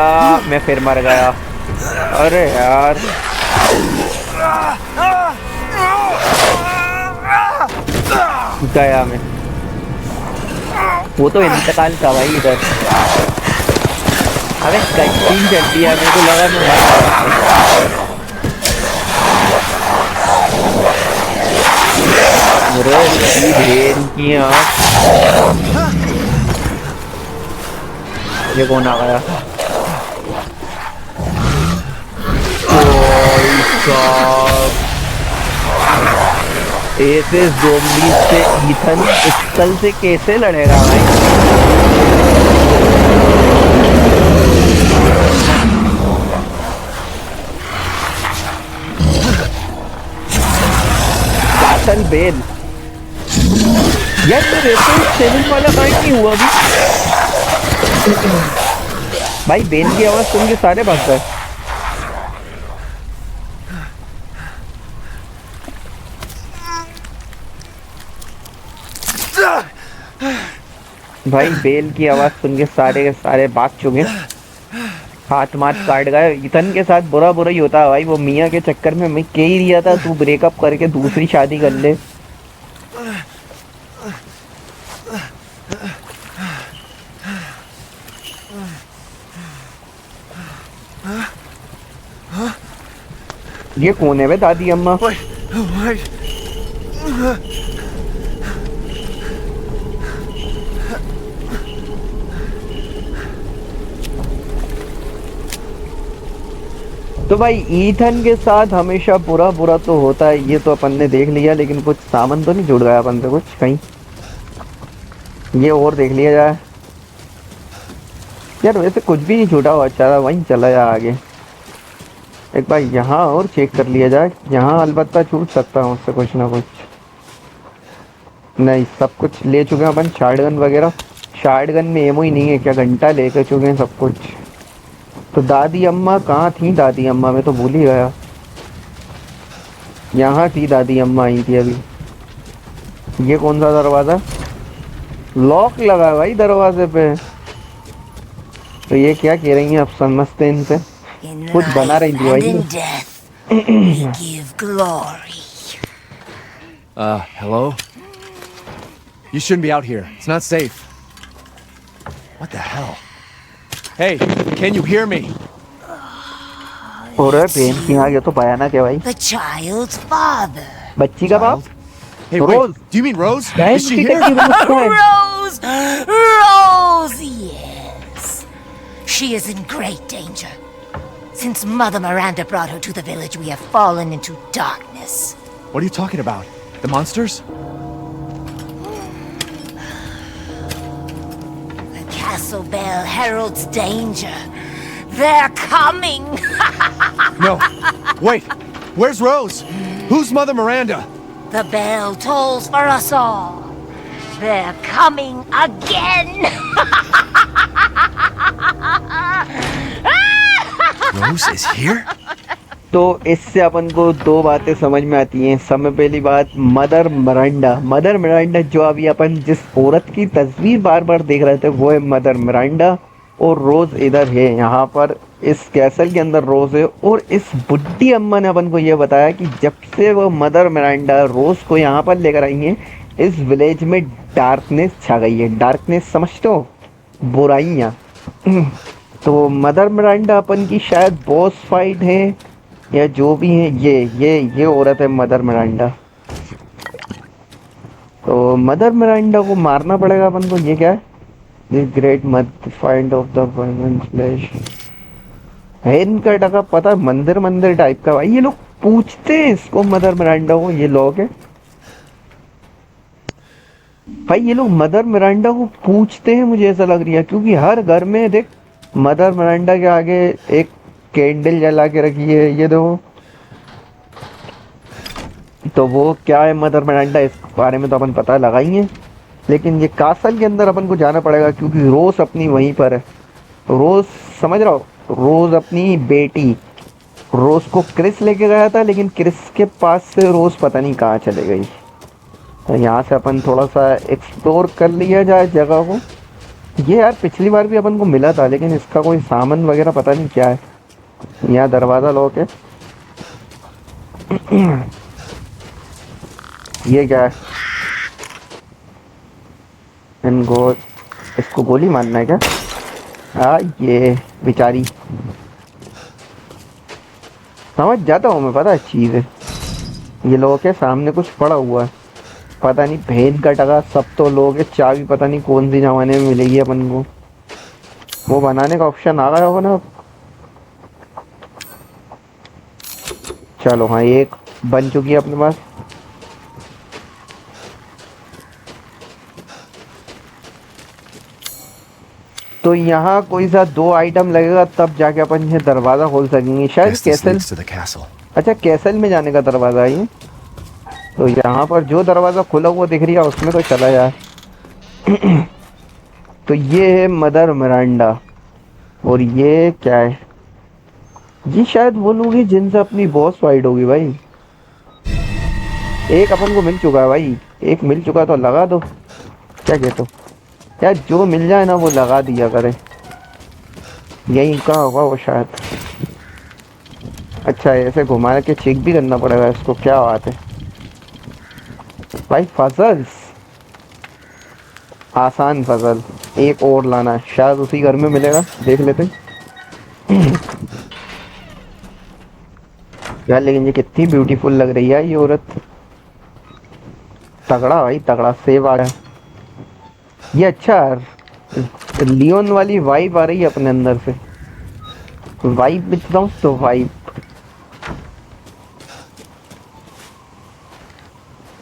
मैं फिर मर गया। अरे यार गया मैं। वो तो इंतकाल का भाई इधर। अरे कहीं चलती है, मेरे को लगा मैं ये कौन आ गया? ऐसे ज़ोंबी से ईथन स्कल से कैसे लड़ेगा भाई? कैसल बेल यार, ये सेवन वाला कांड नहीं हुआ अभी भाई। बेल की आवाज सुन के सारे भाग गए। भाई बेल की आवाज सुन के सारे के सारे भाग चुके। हाथ माथ काट गए। इथन के साथ बुरा बुरा ही होता है भाई। वो मियाँ के चक्कर में मैं कह ही दिया था तू ब्रेकअप करके दूसरी शादी कर ले। ये कौन है बे? दादी अम्मा? तो भाई ईथन के साथ हमेशा बुरा बुरा तो होता है, ये तो अपन ने देख लिया। लेकिन कुछ सामान तो नहीं जुड़ गया अपन से कुछ कहीं? ये और देख लिया जाए यार। वैसे कुछ भी नहीं छूटा हुआ, अच्छा वहीं चला जा आगे। एक बार यहाँ और चेक कर लिया जाए। यहाँ अलबत्ता छूट सकता हूँ उससे कुछ ना कुछ। नहीं, सब कुछ ले चुके हैं अपन। शॉटगन वगैरह, शॉटगन में एमो ही नहीं है क्या? घंटा लेकर चुके हैं सब कुछ। तो दादी अम्मा कहाँ थी? दादी अम्मा मैं तो भूल ही गया। यहाँ थी दादी अम्मा, आई थी अभी। ये कौन सा दरवाज़ा? लॉक लगा है भाई दरवाजे पे। तो ये क्या कह रही हैं? अब समझते हैं इनसे। कुछ बना रही थी भाई। Hello? You shouldn't be out here. It's not safe. What the hell? Hey, can you hear me? और बेन की आ गया तो भयानक है भाई। The child's father. बच्ची का बाप? Hey, Rose. wait. Do you mean Rose? Guys, Is she here? Rose! Rose, yes. She is in great danger. Since Mother Miranda brought her to the village, we have fallen into darkness. What are you talking about? The monsters? The castle bell heralds danger. They're coming! No. Wait. Where's Rose? Who's Mother Miranda? The bell tolls for us all. They're coming again! Rose is here? तो इससे अपन को दो बातें समझ में आती हैं। सबसे पहली बात, मदर मिरांडा जो अभी अपन जिस औरत की तस्वीर बार बार देख रहे थे वो है मदर मिरांडा, और रोज इधर है, यहाँ पर इस कैसल के अंदर रोज है। और इस बुड्ढी अम्मा ने अपन को ये बताया कि जब से वो मदर मिरांडा रोज को यहाँ पर लेकर आई है, इस विलेज में डार्कनेस छा गई है। डार्कनेस समझते हो, बुराइयाँ। तो मदर मिरांडा अपन की शायद बॉस फाइट है या जो भी है, ये औरत है मदर मिरांडा। तो मदर मिरांडा को मारना पड़ेगा अपन को। ये क्या है? ये ग्रेट मद फाइंड ऑफ द फ्लैश है इनका टका, पता है मंदिर टाइप का। भाई ये लोग पूछते हैं इसको, मदर मिरांडा को, ये लोग है भाई, ये लोग मदर मिरांडा को पूछते हैं, मुझे ऐसा लग रहा है। क्योंकि हर घर में देख मदर मिरांडा के आगे एक कैंडल जला के रखी है, ये देखो। तो वो क्या है मदर मिरांडा, इस बारे में तो अपन पता लगाएंगे। लेकिन ये कासल के अंदर अपन को जाना पड़ेगा क्योंकि रोज अपनी वहीं पर है। रोज समझ रहा हो, रोज अपनी बेटी रोज को क्रिस लेके गया था, लेकिन क्रिस के पास से रोज पता नहीं कहाँ चले गई। तो यहाँ से अपन थोड़ा सा एक्सप्लोर कर लिया जाए जगह को। ये यार पिछली बार भी अपन को मिला था, लेकिन इसका कोई सामान वगैरह पता नहीं क्या है। यहाँ दरवाजा लॉक है। ये क्या है? इनको इसको गोली मारना है क्या? ये बेचारी, समझ जाता हूँ मैं, पता है चीज़ है। ये लोग के सामने कुछ पड़ा हुआ है, पता नहीं भेद का टका। सब तो लोग है, चाबी पता नहीं कौन सी जमाने में मिलेगी अपन को। वो बनाने का ऑप्शन आ गया होगा ना। चलो हाँ, एक बन चुकी है अपने पास। तो यहाँ कोई सा 2 आइटम लगेगा तब जाके अपन ये दरवाजा खोल सकेंगे शायद। कैसल, अच्छा कैसल में जाने का दरवाजा है ये। तो यहाँ पर जो दरवाजा खुला हुआ दिख रही है उसमें तो चला जाए। तो ये है मदर मिरांडा, और ये क्या है? ये शायद वो लोग हैं जिनसे अपनी बॉस फाइट होगी भाई। एक अपन को मिल चुका है भाई, एक मिल चुका तो लगा दो। क्या कहते हो यार, जो मिल जाए ना वो लगा दिया करे। यही का होगा वो शायद। अच्छा ऐसे घुमा के चेक भी करना पड़ेगा इसको, क्या बात है भाई। फजल्स, आसान फजल एक और लाना है, शायद उसी घर में मिलेगा, देख लेते यार। लेकिन ये कितनी ब्यूटीफुल लग रही है ये औरत, तगड़ा भाई तगड़ा। सेव आ गया ये। अच्छा लियोन वाली वाइब आ रही है अपने अंदर से। वाइब बिताऊं तो वाइब।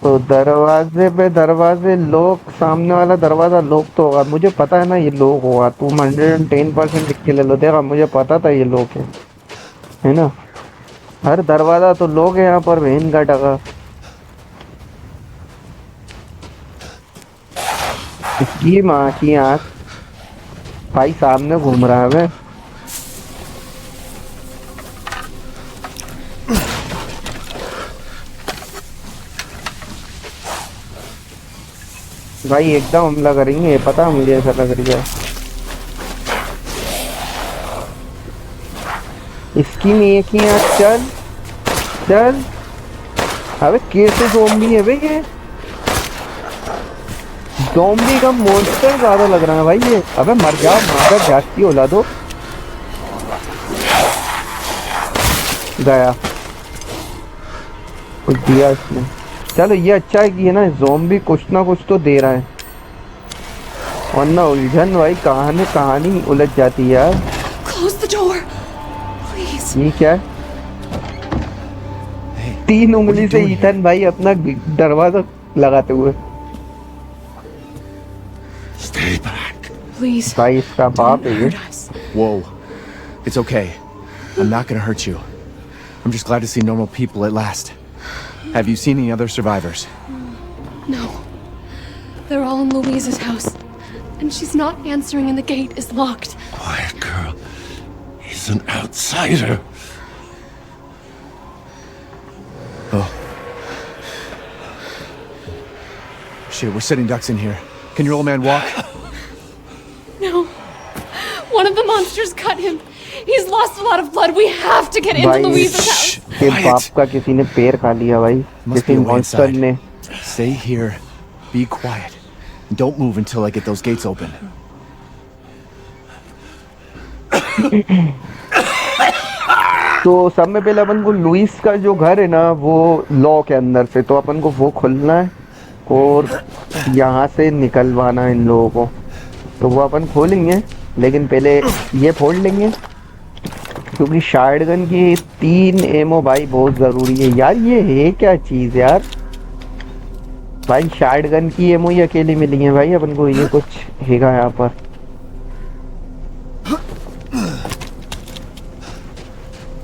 तो दरवाजे पे दरवाजे लोग, सामने वाला दरवाजा लोग तो होगा, मुझे पता है ना ये लोग होगा। तुम 110% लिख के ले लो, देखा मुझे पता था ये लोग है ना। हर दरवाजा तो लोग है यहाँ पर, बहन का टका। इसकी माँ की आँख भाई सामने घूम रहा है मैं। भाई एकदम हमला करेंगे, पता है मुझे, ऐसा लग रही है। इसकी नहीं की आँख, चल चल। अबे कैसे ज़ॉम्बी है भाई ये? ज़ॉम्बी का मॉन्स्टर ज्यादा लग रहा है भाई ये। अबे मर जाओ, मार जाती होला दो। गया कुछ दिया इसने। चलो ये अच्छा है कि है ना, ज़ॉम्बी कुछ ना कुछ तो दे रहा है, वरना उलझन भाई कहानी उलझ जाती है यार। Close the door, please. ये क्या है? 3 उंगली से ईथन भाई अपना दरवाजा लगाते हुए। Stay back. Please. भाई इसका बाप है ये। Whoa. It's okay. I'm not gonna hurt you. I'm just glad to see normal people at last. Have you seen any other survivors? No. They're all in Louise's house. And she's not answering and the gate is locked. Quiet, girl. He's an outsider. Oh. Shit, we're sitting ducks in here. Can your old man walk? No. One of the monsters cut him. He's lost a lot of blood. We have to get into Louise's house. के बाप का किसी ने पैर खा लिया भाई, Must be किसी a way मॉन्स्टर inside. ने. Stay here. Be quiet. And don't move until I get those gates open. तो सब में पहले अपन को लुइस का जो घर है ना वो लॉक है अंदर से, तो अपन को वो खोलना है और यहाँ से निकलवाना है इन लोगों को. तो वो अपन खोलेंगे, लेकिन पहले ये फोड़ लेंगे क्योंकि शॉटगन की 3 एमओ भाई बहुत जरूरी है यार. ये है क्या चीज यार भाई, शॉटगन की एमओ ही अकेली मिली है भाई अपन को. ये कुछ हैगा यहाँ पर.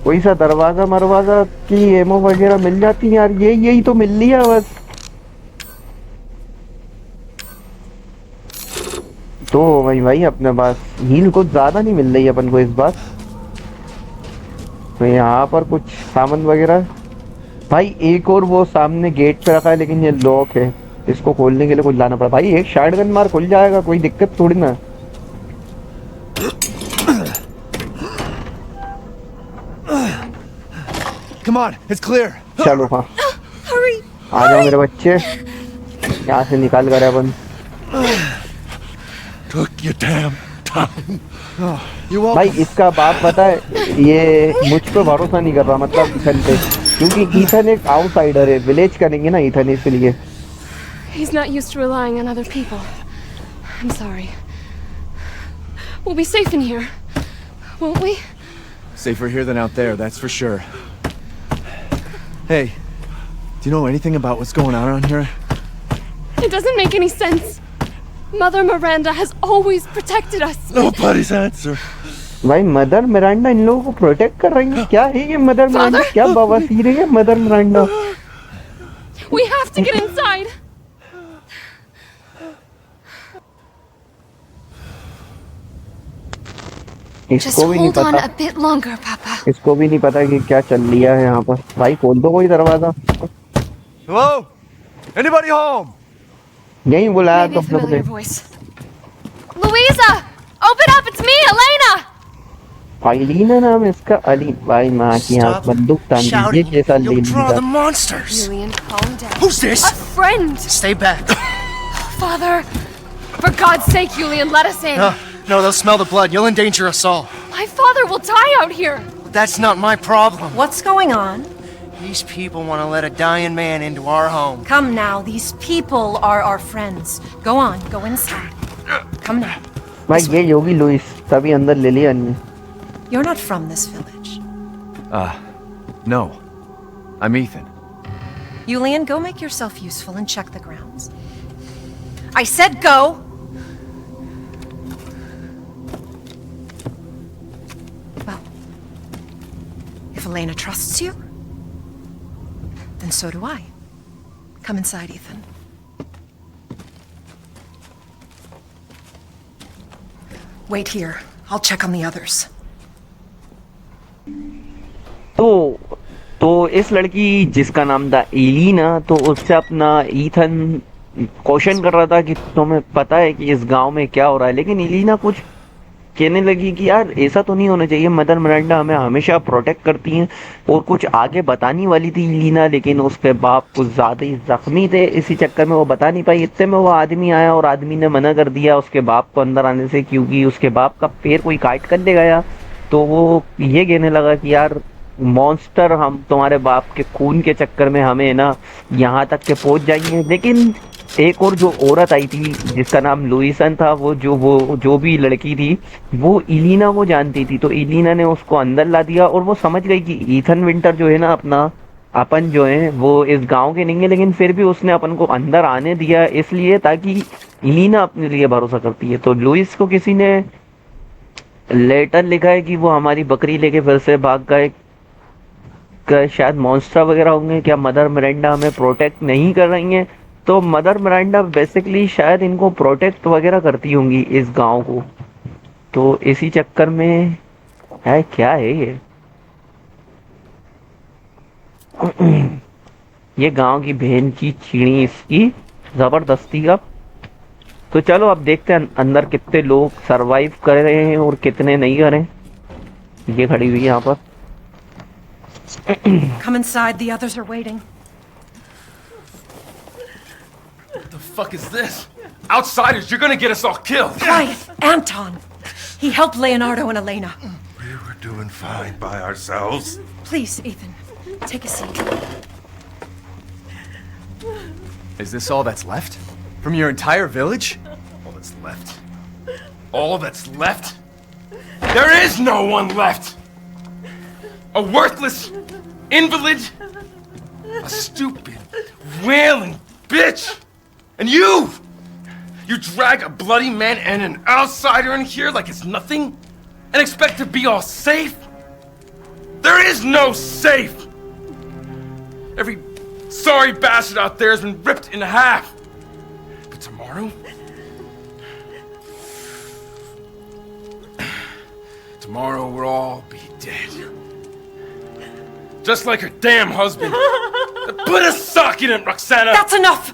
कोई सा दरवाजा मरवाजा की एमओ वगैरह मिल जाती है यार. यही तो मिल रही है बस. तो भाई अपने पास हील कुछ ज्यादा नहीं मिल रही है अपन को इस बार. तो यहाँ पर कुछ सामान वगैरह भाई. एक और वो सामने गेट पे रखा है लेकिन ये लॉक है. इसको खोलने के लिए कुछ लाना पड़ा भाई. एक शॉटगन मार खुल जाएगा, कोई दिक्कत थोड़ी ना. Come on, it's clear. चलो हाँ, आ जाओ मेरे बच्चे, यहाँ से निकाल कर अपन. Took your damn time. You all भाई इसका बाप पता है ये मुझ पे भरोसा नहीं कर रहा, मतलब ईथन पे, क्योंकि ईथन एक आउटसाइडर है. विलेज करेंगे ना ईथन, इसलिए. He's not used to relying on other people. I'm sorry. We'll be safe in here, won't we? safer here than out there, that's for sure. Hey, do you know anything about what's going on around here? It doesn't make any sense. Mother Miranda has always protected us. Nobody's answer. भाई मदर मिरांडा इन लोगों को प्रोटेक्ट कर रही है. क्या है ये मदर मिरांडा? क्या बवासीर है mother Miranda? We have to get inside. Just इसको भी नहीं hold on पता, a bit longer, Papa. इसको भी नहीं पता कि क्या चल रहा है यहाँ पर. भाई खोल दो कोई दरवाजा. Hello? Anybody home? यही बुलाया Maybe a तुम लोग ने. familiar voice. Louisa, open up! It's me, Elena. आइलीना नाम है इसका. अली भाई माँ की यहाँ बंदूक तान दीजिए जैसा ले You'll draw the लीजिए. monsters. Julian, calm down. Who's this? A friend. Stay back. Father, for God's sake, Julian, let us in. No, they'll smell the blood. You'll endanger us all. My father will die out here. That's not my problem. What's going on? These people want to let a dying man into our home. Come now, these people are our friends. Go on, go inside. Come now. भाई ये योगी लुइस तभी अंदर ले लिया अन्य. You're not from this village. No. I'm Ethan. Julian, go make yourself useful and check the grounds. I said go! Well, if Elena trusts you, then so do I. Come inside, Ethan. Wait here. I'll check on the others. तो इस लड़की जिसका नाम था एलिना, तो उससे अपना ईथन क्वेश्चन कर रहा था कि तुम्हें पता है कि इस गांव में क्या हो रहा है. लेकिन एलिना कुछ कहने लगी कि यार ऐसा तो नहीं होना चाहिए, मदर मिरांडा हमें हमेशा प्रोटेक्ट करती हैं. और कुछ आगे बताने वाली थी एलिना, लेकिन उसके बाप कुछ ज़्यादा ही जख्मी थे, इसी चक्कर में वो बता नहीं पाई. इतने में वो आदमी आया और आदमी ने मना कर दिया उसके बाप को अंदर आने से, क्योंकि उसके बाप का पैर कोई काट कर ले गया. तो वो ये कहने लगा कि यार मॉन्स्टर हम तुम्हारे बाप के खून के चक्कर में हमें ना यहाँ तक के पहुँच जाएंगे. लेकिन एक और जो औरत आई थी जिसका नाम लुइसन था, वो जो भी लड़की थी वो इलीना वो जानती थी. तो इलीना ने उसको अंदर ला दिया और वो समझ गई कि ईथन विंटर जो है ना अपन जो है वो इस गांव के नहीं है, लेकिन फिर भी उसने अपन को अंदर आने दिया इसलिए ताकि इलीना अपने लिए भरोसा करती है. तो लुइस को किसी ने लेटर लिखा है कि वो हमारी बकरी लेके फिर से भाग गए. शायद मॉन्स्टर वगैरह होंगे, क्या मदर मिरांडा हमें प्रोटेक्ट नहीं कर रही हैं. तो मदर मिरांडा बेसिकली शायद इनको प्रोटेक्ट वगैरह करती होंगी इस गांव को, तो इसी चक्कर में है। क्या है ये गांव की बहन की चीनी इसकी जबरदस्ती का। तो चलो अब देखते हैं अंदर कितने लोग सरवाइव कर रहे हैं और कितने नहीं कर रहे हैं। ये खड़ी हुई है यहाँ पर। Come inside, the others are waiting. What the fuck is this? Outsiders, you're gonna get us all killed! Quiet! Anton! He helped Leonardo and Elena. We were doing fine by ourselves. Please, Ethan, take a seat. Is this all that's left? From your entire village? All that's left. All that's left? There is no one left! A worthless invalid, a stupid, wailing bitch, and you! You drag a bloody man and an outsider in here like it's nothing, and expect to be all safe? There is no safe! Every sorry bastard out there has been ripped in half. But tomorrow? Tomorrow we'll all be dead. Just like her damn husband. Put a sock in it, Roxana! That's enough!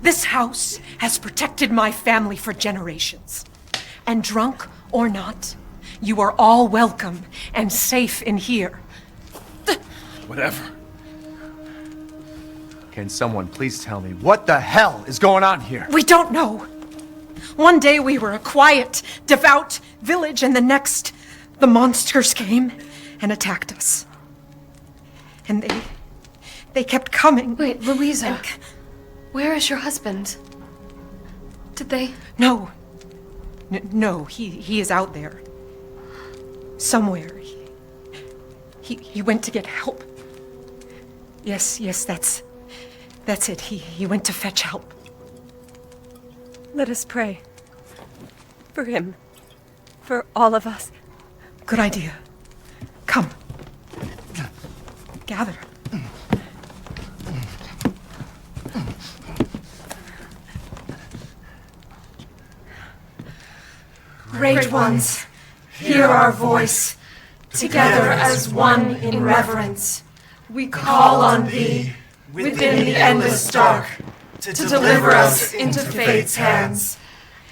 This house has protected my family for generations. And drunk or not, you are all welcome and safe in here. Whatever. Can someone please tell me what the hell is going on here? We don't know. One day we were a quiet, devout village, and the next, the monsters came and attacked us. And they kept coming. Wait, Louisa. Where is your husband? Did they? No. No, he is out there. Somewhere. He went to get help. Yes, that's it. He went to fetch help. Let us pray. For him. For all of us. Good idea. Come. Gather. Great ones, hear our voice. Together as one in reverence, we call on thee within the endless dark to deliver us into fate's hands.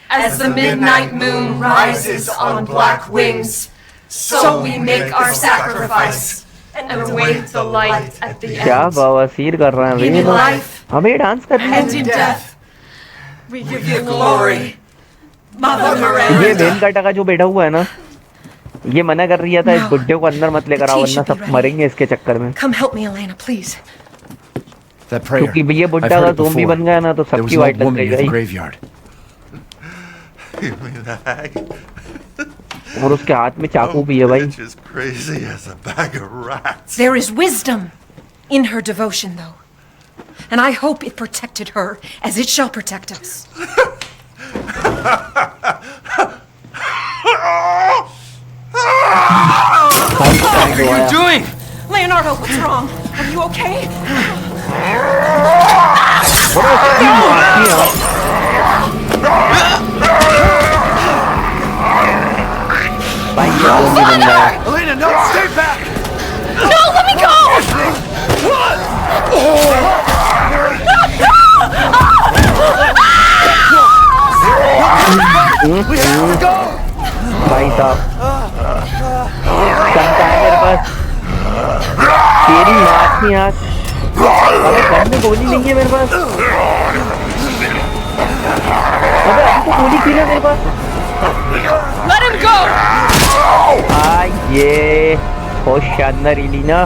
As the midnight moon rises on black wings, so we make our sacrifice and await the light at the क्या end. बवासीर कर रहे हैं In life हमें डांस करना and in death, we give you glory, Mother ये Miranda. बेन का टका जो बैठा हुआ है ना, ये मना कर रही था इस बुड्ढे को अंदर मत लेकर आओ वरना सब मरेंगे इसके चक्कर में। Come help me, Elena, please. That prayer. क्योंकि ये बुड्ढा I've heard अगर it ज़ोंबी before. बन गया ना तो There was सबकी an वाइट old लग woman in the जाएगी graveyard. You mean the hag? और उसके हाथ में चाकू भी है भाई। Bitch is crazy as a bag of rats. There is wisdom in her devotion, though. And I hope it protected her as it shall protect us. What are you doing? Leonardo, what's wrong? Are you okay? Elena, no, stay back! No, let me go! We have to go! भाई साहब चमका है मेरे पास तेरी हाथ में हाथ अबे गन में गोली नहीं है मेरे पास अबे अभी तो गोली थी ना मेरे पास Let him go! ये बहुत शानदार इलीना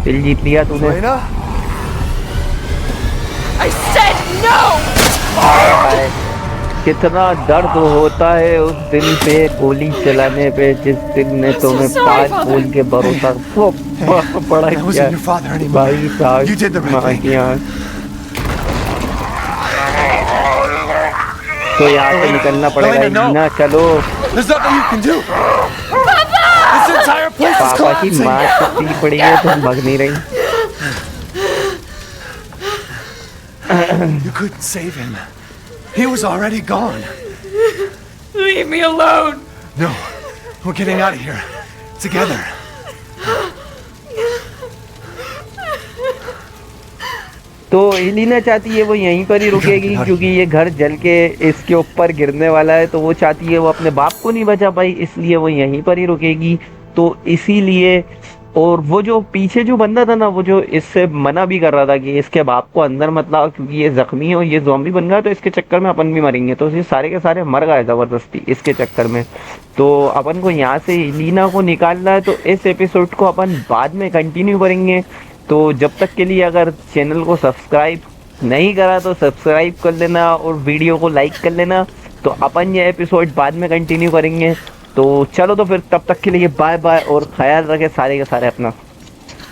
दिल जीत लिया तूने Elena? I said no! कितना दर्द होता है उस दिन पे गोली चलाने पे जिस दिन ने तुम्हें पाँच बोल के भरोसा पड़ा किया भाई साहब माँ की आँख तो यहाँ से निकलना पड़ेगा इलीना चलो पापा की माँ छुट्टी पड़ी है तुम भाग नहीं रही You couldn't save him. He was already gone. Leave me alone. No, we're getting out of here. Together. तो एलिना चाहती है वो यहीं पर ही रुकेगी क्योंकि ये घर जल के इसके ऊपर गिरने वाला है, तो वो चाहती है वो अपने बाप को नहीं बचा पाई, इसलिए वो यहीं पर ही रुकेगी। तो इसीलिए, और वो जो पीछे जो बंदा था ना, वो जो इससे मना भी कर रहा था कि इसके बाप को अंदर मत लाओ क्योंकि ये जख्मी है और ये ज़ॉम्बी बन गया तो इसके चक्कर में अपन भी मरेंगे, तो ये सारे के सारे मर गए ज़बरदस्ती इसके चक्कर में। तो अपन को यहाँ से एलिना को निकालना है, तो इस एपिसोड को अपन बाद में कंटिन्यू करेंगे। तो जब तक के लिए अगर चैनल को सब्सक्राइब नहीं करा तो सब्सक्राइब कर लेना और वीडियो को लाइक कर लेना। तो अपन ये एपिसोड बाद में कंटिन्यू करेंगे। तो चलो, तो फिर तब तक के लिए बाय बाय और ख्याल रखें सारे के सारे अपना।